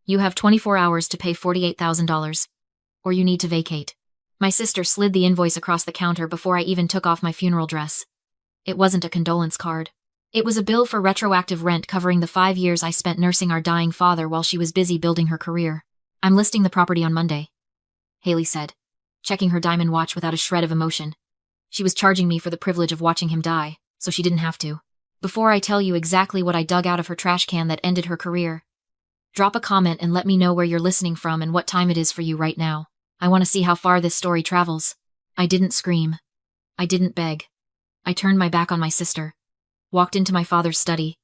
You have 24 hours to pay $48,000. Or you need to vacate. My sister slid the invoice across the counter before I even took off my funeral dress. It wasn't a condolence card. It was a bill for retroactive rent covering the 5 years I spent nursing our dying father while she was busy building her career. I'm listing the property on Monday, Haley said, checking her diamond watch without a shred of emotion. She was charging me for the privilege of watching him die, so she didn't have to. Before I tell you exactly what I dug out of her trash can that ended her career, drop a comment and let me know where you're listening from and what time it is for you right now. I want to see how far this story travels. I didn't scream. I didn't beg. I turned my back on my sister, walked into my father's study,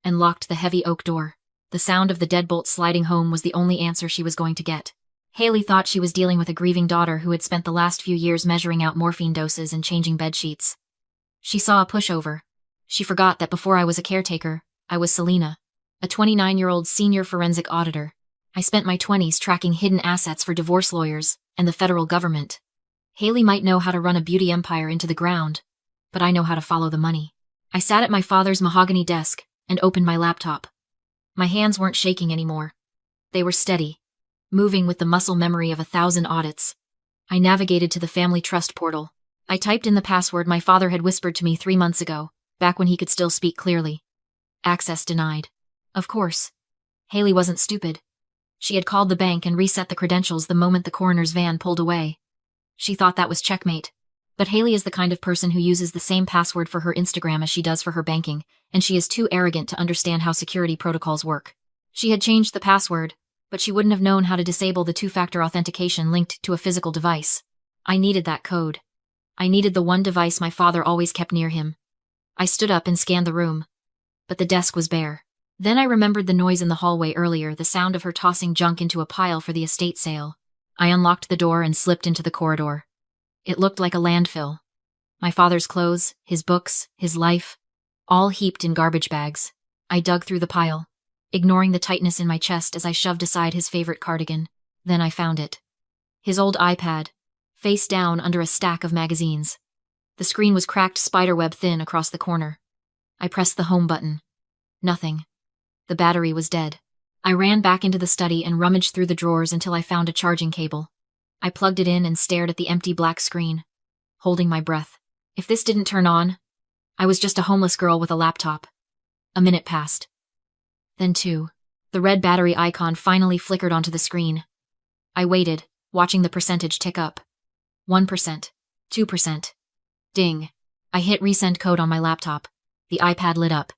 and locked the heavy oak door. The sound of the deadbolt sliding home was the only answer she was going to get. Haley thought she was dealing with a grieving daughter who had spent the last few years measuring out morphine doses and changing bed sheets. She saw a pushover. She forgot that before I was a caretaker, I was Selena, a 29-year-old senior forensic auditor. I spent my 20s tracking hidden assets for divorce lawyers and the federal government. Haley might know how to run a beauty empire into the ground, but I know how to follow the money. I sat at my father's mahogany desk and opened my laptop. My hands weren't shaking anymore. They were steady, moving with the muscle memory of 1,000 audits. I navigated to the family trust portal. I typed in the password my father had whispered to me 3 months ago, back when he could still speak clearly. Access denied. Of course. Haley wasn't stupid. She had called the bank and reset the credentials the moment the coroner's van pulled away. She thought that was checkmate. But Haley is the kind of person who uses the same password for her Instagram as she does for her banking, and she is too arrogant to understand how security protocols work. She had changed the password, but she wouldn't have known how to disable the two-factor authentication linked to a physical device. I needed that code. I needed the one device my father always kept near him. I stood up and scanned the room, but the desk was bare. Then I remembered the noise in the hallway earlier, the sound of her tossing junk into a pile for the estate sale. I unlocked the door and slipped into the corridor. It looked like a landfill. My father's clothes, his books, his life, all heaped in garbage bags. I dug through the pile, ignoring the tightness in my chest as I shoved aside his favorite cardigan. Then I found it. His old iPad, face down under a stack of magazines. The screen was cracked spiderweb thin across the corner. I pressed the home button. Nothing. The battery was dead. I ran back into the study and rummaged through the drawers until I found a charging cable. I plugged it in and stared at the empty black screen, holding my breath. If this didn't turn on, I was just a homeless girl with a laptop. A minute passed. Then 2. The red battery icon finally flickered onto the screen. I waited, watching the percentage tick up. 1%. 2%. Ding. I hit resend code on my laptop. The iPad lit up.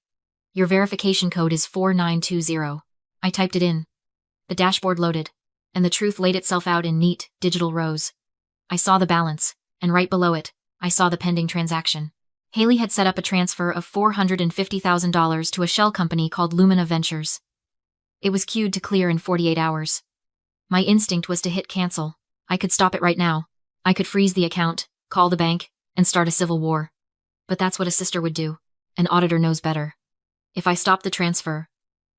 Your verification code is 4920. I typed it in. The dashboard loaded, and the truth laid itself out in neat, digital rows. I saw the balance, and right below it, I saw the pending transaction. Haley had set up a transfer of $450,000 to a shell company called Lumina Ventures. It was queued to clear in 48 hours. My instinct was to hit cancel. I could stop it right now. I could freeze the account, call the bank, and start a civil war. But that's what a sister would do. An auditor knows better. If I stopped the transfer,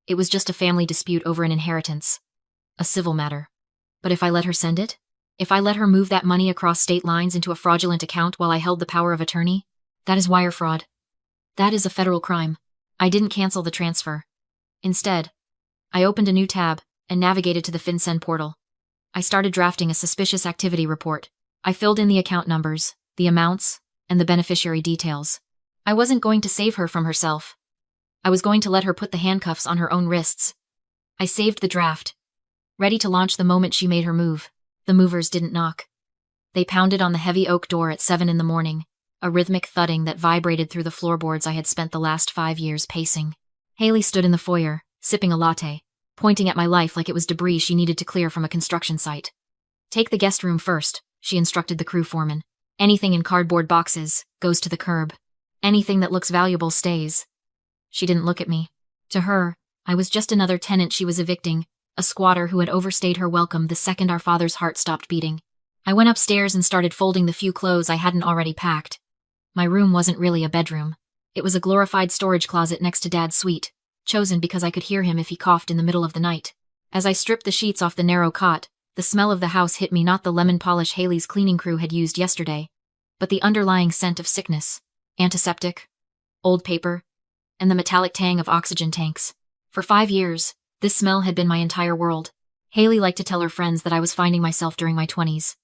it was just a family dispute over an inheritance. A civil matter. But if I let her send it? If I let her move that money across state lines into a fraudulent account while I held the power of attorney? That is wire fraud. That is a federal crime. I didn't cancel the transfer. Instead, I opened a new tab and navigated to the FinCEN portal. I started drafting a suspicious activity report. I filled in the account numbers, the amounts, and the beneficiary details. I wasn't going to save her from herself. I was going to let her put the handcuffs on her own wrists. I saved the draft, ready to launch the moment she made her move. The movers didn't knock. They pounded on the heavy oak door at 7 in the morning, a rhythmic thudding that vibrated through the floorboards I had spent the last 5 years pacing. Haley stood in the foyer, sipping a latte, pointing at my life like it was debris she needed to clear from a construction site. Take the guest room first, she instructed the crew foreman. Anything in cardboard boxes goes to the curb. Anything that looks valuable stays. She didn't look at me. To her, I was just another tenant she was evicting, a squatter who had overstayed her welcome the second our father's heart stopped beating. I went upstairs and started folding the few clothes I hadn't already packed. My room wasn't really a bedroom. It was a glorified storage closet next to Dad's suite, chosen because I could hear him if he coughed in the middle of the night. As I stripped the sheets off the narrow cot, the smell of the house hit me, not the lemon polish Haley's cleaning crew had used yesterday, but the underlying scent of sickness, antiseptic, old paper, and the metallic tang of oxygen tanks. For 5 years, This smell had been my entire world. Haley liked to tell her friends that I was finding myself during my 20s.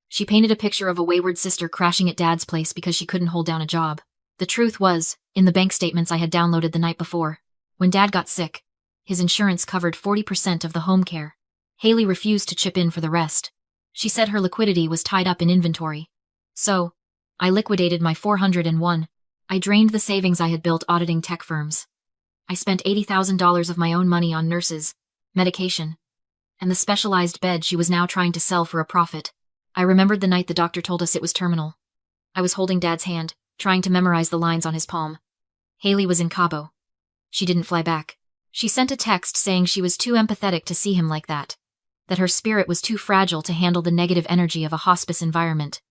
She painted a picture of a wayward sister crashing at Dad's place because she couldn't hold down a job. The truth was, in the bank statements I had downloaded the night before, when Dad got sick, his insurance covered 40% of the home care. Haley refused to chip in for the rest. She said her liquidity was tied up in inventory. So, I liquidated my 401. I drained the savings I had built auditing tech firms. I spent $80,000 of my own money on nurses, medication, and the specialized bed she was now trying to sell for a profit. I remembered the night the doctor told us it was terminal. I was holding Dad's hand, trying to memorize the lines on his palm. Haley was in Cabo. She didn't fly back. She sent a text saying she was too empathetic to see him like that her spirit was too fragile to handle the negative energy of a hospice environment.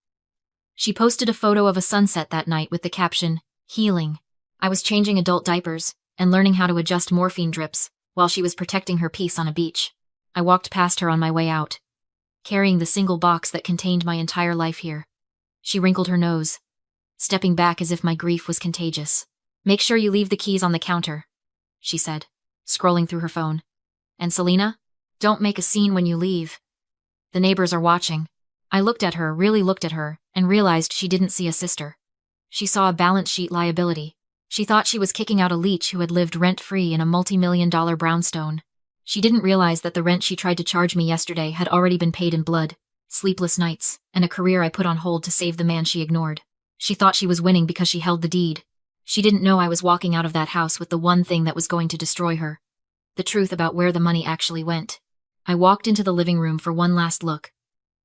She posted a photo of a sunset that night with the caption, "Healing." I was changing adult diapers and learning how to adjust morphine drips while she was protecting her peace on a beach. I walked past her on my way out, carrying the single box that contained my entire life here. She wrinkled her nose, stepping back as if my grief was contagious. "Make sure you leave the keys on the counter," she said, scrolling through her phone. "And Selena, don't make a scene when you leave. The neighbors are watching." I looked at her, really looked at her, and realized she didn't see a sister. She saw a balance sheet liability. She thought she was kicking out a leech who had lived rent-free in a multi-million-dollar brownstone. She didn't realize that the rent she tried to charge me yesterday had already been paid in blood, sleepless nights, and a career I put on hold to save the man she ignored. She thought she was winning because she held the deed. She didn't know I was walking out of that house with the one thing that was going to destroy her: the truth about where the money actually went. I walked into the living room for one last look.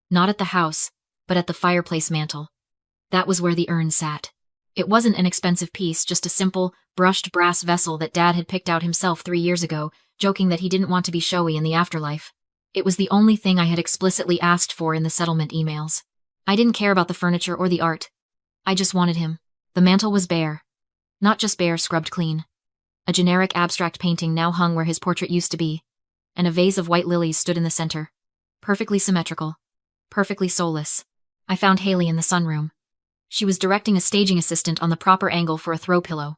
Not at the house, but at the fireplace mantel. That was where the urn sat. It wasn't an expensive piece, just a simple, brushed brass vessel that Dad had picked out himself 3 years ago, joking that he didn't want to be showy in the afterlife. It was the only thing I had explicitly asked for in the settlement emails. I didn't care about the furniture or the art. I just wanted him. The mantel was bare. Not just bare, scrubbed clean. A generic abstract painting now hung where his portrait used to be, and a vase of white lilies stood in the center. Perfectly symmetrical. Perfectly soulless. I found Haley in the sunroom. She was directing a staging assistant on the proper angle for a throw pillow.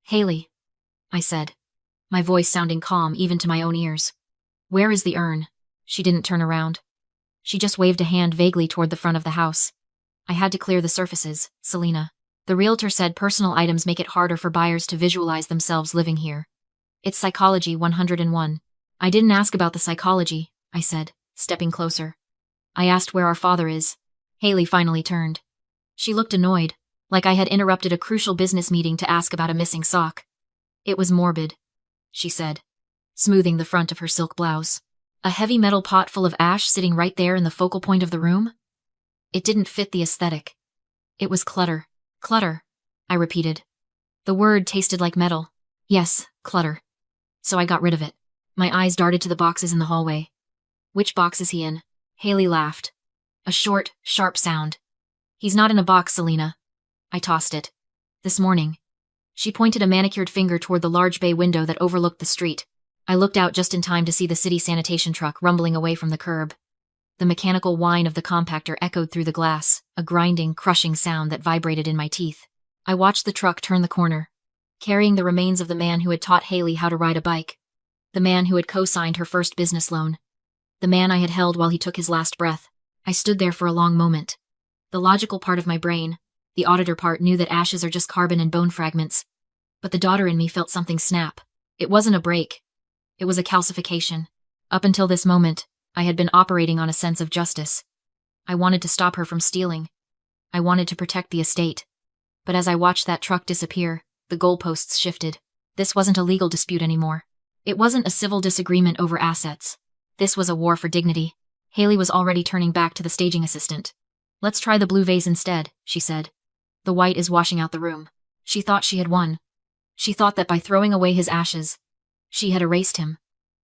"Haley," I said, my voice sounding calm even to my own ears. "Where is the urn?" She didn't turn around. She just waved a hand vaguely toward the front of the house. "I had to clear the surfaces, Selena. The realtor said personal items make it harder for buyers to visualize themselves living here. It's psychology 101. "I didn't ask about the psychology," I said, stepping closer. "I asked where our father is." Haley finally turned. She looked annoyed, like I had interrupted a crucial business meeting to ask about a missing sock. "It was morbid," she said, smoothing the front of her silk blouse. A heavy metal pot full of ash sitting right there in the focal point of the room? It didn't fit the aesthetic. It was clutter. "Clutter," I repeated. The word tasted like metal. Yes, clutter. So I got rid of it. My eyes darted to the boxes in the hallway. "Which box is he in?" Haley laughed. A short, sharp sound. "He's not in a box, Selena." I tossed it. "This morning." She pointed a manicured finger toward the large bay window that overlooked the street. I looked out just in time to see the city sanitation truck rumbling away from the curb. The mechanical whine of the compactor echoed through the glass, a grinding, crushing sound that vibrated in my teeth. I watched the truck turn the corner, carrying the remains of the man who had taught Haley how to ride a bike. The man who had co-signed her first business loan. The man I had held while he took his last breath. I stood there for a long moment. The logical part of my brain, the auditor part, knew that ashes are just carbon and bone fragments. But the daughter in me felt something snap. It wasn't a break. It was a calcification. Up until this moment, I had been operating on a sense of justice. I wanted to stop her from stealing. I wanted to protect the estate. But as I watched that truck disappear, the goalposts shifted. This wasn't a legal dispute anymore. It wasn't a civil disagreement over assets. This was a war for dignity. Haley was already turning back to the staging assistant. "Let's try the blue vase instead," she said. "The white is washing out the room." She thought she had won. She thought that by throwing away his ashes, she had erased him.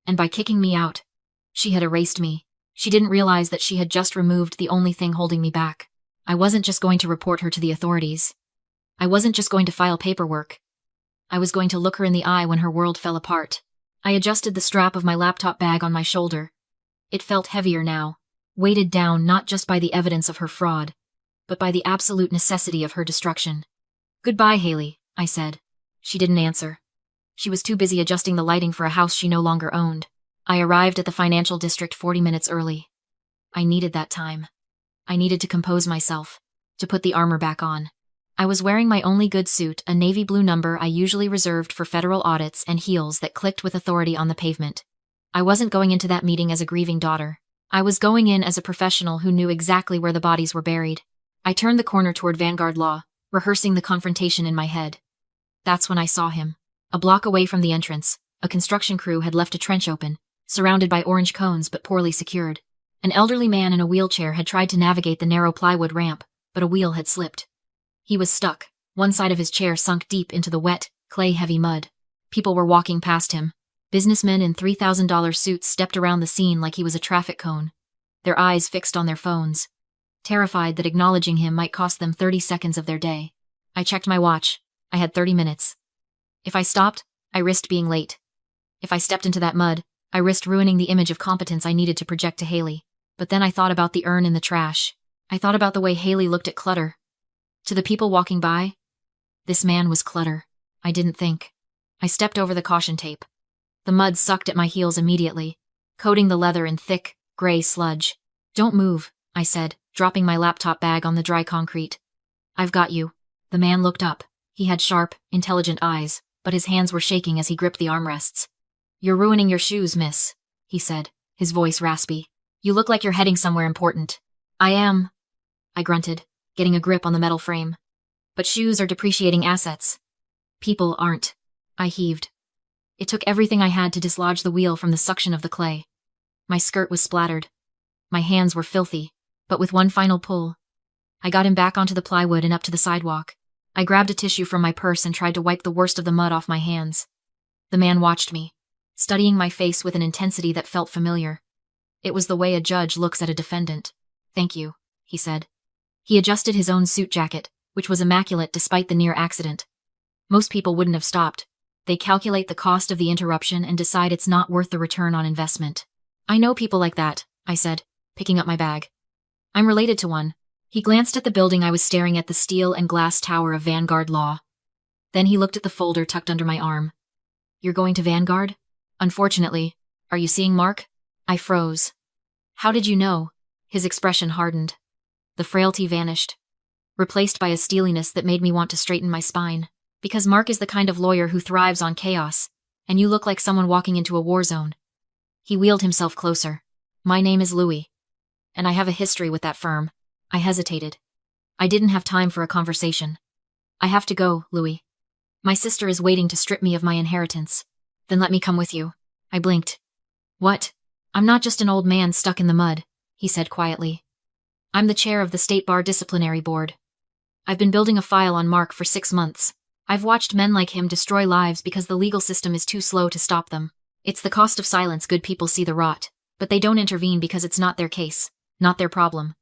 And by kicking me out, she had erased me. She didn't realize that she had just removed the only thing holding me back. I wasn't just going to report her to the authorities. I wasn't just going to file paperwork. I was going to look her in the eye when her world fell apart. I adjusted the strap of my laptop bag on my shoulder. It felt heavier now, weighted down not just by the evidence of her fraud, but by the absolute necessity of her destruction. "Goodbye, Haley," I said. She didn't answer. She was too busy adjusting the lighting for a house she no longer owned. I arrived at the financial district 40 minutes early. I needed that time. I needed to compose myself, to put the armor back on. I was wearing my only good suit, a navy blue number I usually reserved for federal audits, and heels that clicked with authority on the pavement. I wasn't going into that meeting as a grieving daughter. I was going in as a professional who knew exactly where the bodies were buried. I turned the corner toward Vanguard Law, rehearsing the confrontation in my head. That's when I saw him. A block away from the entrance, a construction crew had left a trench open, surrounded by orange cones but poorly secured. An elderly man in a wheelchair had tried to navigate the narrow plywood ramp, but a wheel had slipped. He was stuck, one side of his chair sunk deep into the wet, clay-heavy mud. People were walking past him. Businessmen in $3,000 suits stepped around the scene like he was a traffic cone, their eyes fixed on their phones, terrified that acknowledging him might cost them 30 seconds of their day. I checked my watch. I had 30 minutes. If I stopped, I risked being late. If I stepped into that mud, I risked ruining the image of competence I needed to project to Haley. But then I thought about the urn in the trash. I thought about the way Haley looked at clutter. To the people walking by, this man was clutter. I didn't think. I stepped over the caution tape. The mud sucked at my heels immediately, coating the leather in thick, gray sludge. Don't move, I said, dropping my laptop bag on the dry concrete. I've got you. The man looked up. He had sharp, intelligent eyes, but his hands were shaking as he gripped the armrests. You're ruining your shoes, miss, he said, his voice raspy. You look like you're heading somewhere important. I am, I grunted, getting a grip on the metal frame. But shoes are depreciating assets. People aren't. I heaved. It took everything I had to dislodge the wheel from the suction of the clay. My skirt was splattered. My hands were filthy, but with one final pull, I got him back onto the plywood and up to the sidewalk. I grabbed a tissue from my purse and tried to wipe the worst of the mud off my hands. The man watched me, studying my face with an intensity that felt familiar. It was the way a judge looks at a defendant. Thank you, he said. He adjusted his own suit jacket, which was immaculate despite the near accident. Most people wouldn't have stopped. They calculate the cost of the interruption and decide it's not worth the return on investment. I know people like that, I said, picking up my bag. I'm related to one. He glanced at the building I was staring at, the steel and glass tower of Vanguard Law. Then he looked at the folder tucked under my arm. You're going to Vanguard? Unfortunately. Are you seeing Mark? I froze. How did you know? His expression hardened. The frailty vanished, replaced by a steeliness that made me want to straighten my spine. Because Mark is the kind of lawyer who thrives on chaos, and you look like someone walking into a war zone. He wheeled himself closer. My name is Louis, and I have a history with that firm. I hesitated. I didn't have time for a conversation. I have to go, Louis. My sister is waiting to strip me of my inheritance. Then let me come with you. I blinked. What? I'm not just an old man stuck in the mud, he said quietly. I'm the chair of the State Bar Disciplinary Board. I've been building a file on Mark for 6 months. I've watched men like him destroy lives because the legal system is too slow to stop them. It's the cost of silence. Good people see the rot, but they don't intervene because it's not their case, not their problem.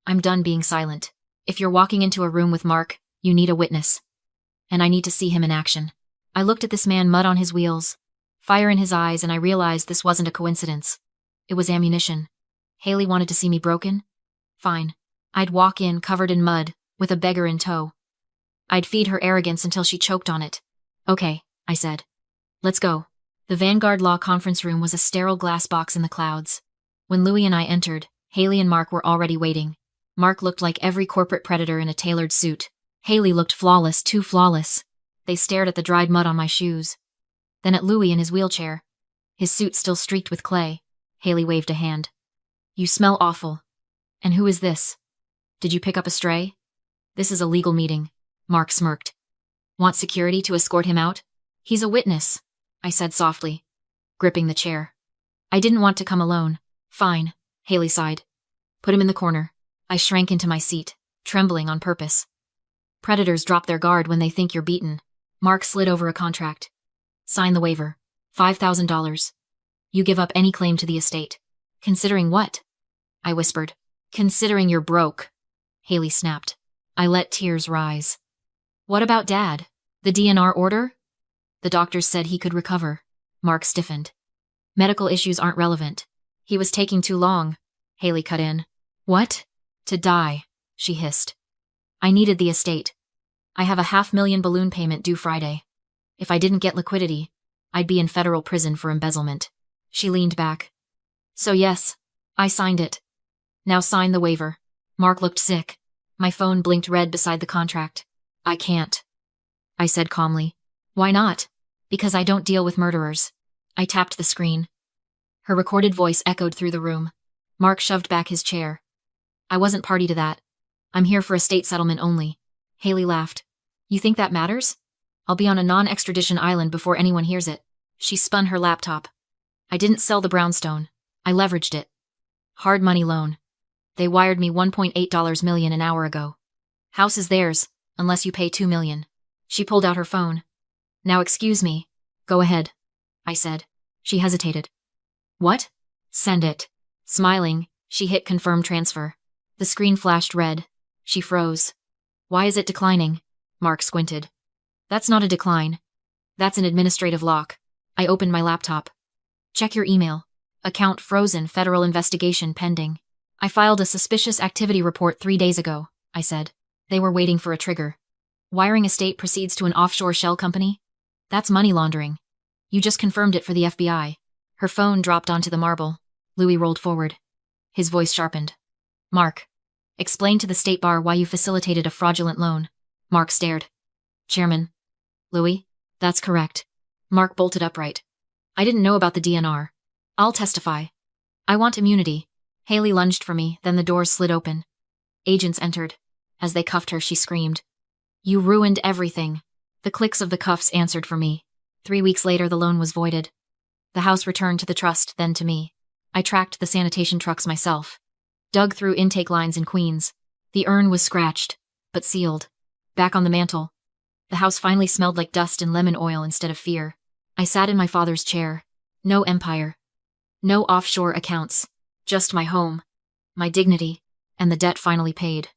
I'm done being silent. If you're walking into a room with Mark, you need a witness. And I need to see him in action. I looked at this man, mud on his wheels, fire in his eyes, and I realized this wasn't a coincidence. It was ammunition. Haley wanted to see me broken? Fine. I'd walk in covered in mud, with a beggar in tow. I'd feed her arrogance until she choked on it. Okay, I said. Let's go. The Vanguard Law conference room was a sterile glass box in the clouds. When Louis and I entered, Haley and Mark were already waiting. Mark looked like every corporate predator in a tailored suit. Haley looked flawless, too flawless. They stared at the dried mud on my shoes. Then at Louis in his wheelchair. His suit still streaked with clay. Haley waved a hand. You smell awful. And who is this? Did you pick up a stray? This is a legal meeting. Mark smirked. Want security to escort him out? He's a witness, I said softly, gripping the chair. I didn't want to come alone. Fine, Haley sighed. Put him in the corner. I shrank into my seat, trembling on purpose. Predators drop their guard when they think you're beaten. Mark slid over a contract. Sign the waiver. $5,000. You give up any claim to the estate. Considering what? I whispered. Considering you're broke. Haley snapped. I let tears rise. What about Dad? The DNR order? The doctors said he could recover. Mark stiffened. Medical issues aren't relevant. He was taking too long. Haley cut in. What? To die, she hissed. I needed the estate. I have a $500,000 balloon payment due Friday. If I didn't get liquidity, I'd be in federal prison for embezzlement. She leaned back. So yes, I signed it. Now sign the waiver. Mark looked sick. My phone blinked red beside the contract. I can't, I said calmly. Why not? Because I don't deal with murderers. I tapped the screen. Her recorded voice echoed through the room. Mark shoved back his chair. I wasn't party to that. I'm here for estate settlement only. Haley laughed. You think that matters? I'll be on a non-extradition island before anyone hears it. She spun her laptop. I didn't sell the brownstone. I leveraged it. Hard money loan. They wired me $1.8 million an hour ago. House is theirs, unless you pay $2 million. She pulled out her phone. Now excuse me. Go ahead, I said. She hesitated. What? Send it. Smiling, she hit confirm transfer. The screen flashed red. She froze. Why is it declining? Mark squinted. That's not a decline. That's an administrative lock. I opened my laptop. Check your email. Account frozen, federal investigation pending. I filed a suspicious activity report 3 days ago, I said. They were waiting for a trigger. Wiring estate proceeds to an offshore shell company? That's money laundering. You just confirmed it for the FBI. Her phone dropped onto the marble. Louis rolled forward. His voice sharpened. Mark, explain to the State Bar why you facilitated a fraudulent loan. Mark stared. Chairman. Louis? That's correct. Mark bolted upright. I didn't know about the DNR. I'll testify. I want immunity. Haley lunged for me, then the doors slid open. Agents entered. As they cuffed her, she screamed. You ruined everything. The clicks of the cuffs answered for me. 3 weeks later, the loan was voided. The house returned to the trust, then to me. I tracked the sanitation trucks myself. Dug through intake lines in Queens. The urn was scratched, but sealed. Back on the mantel. The house finally smelled like dust and lemon oil instead of fear. I sat in my father's chair. No empire. No offshore accounts. Just my home. My dignity. And the debt finally paid.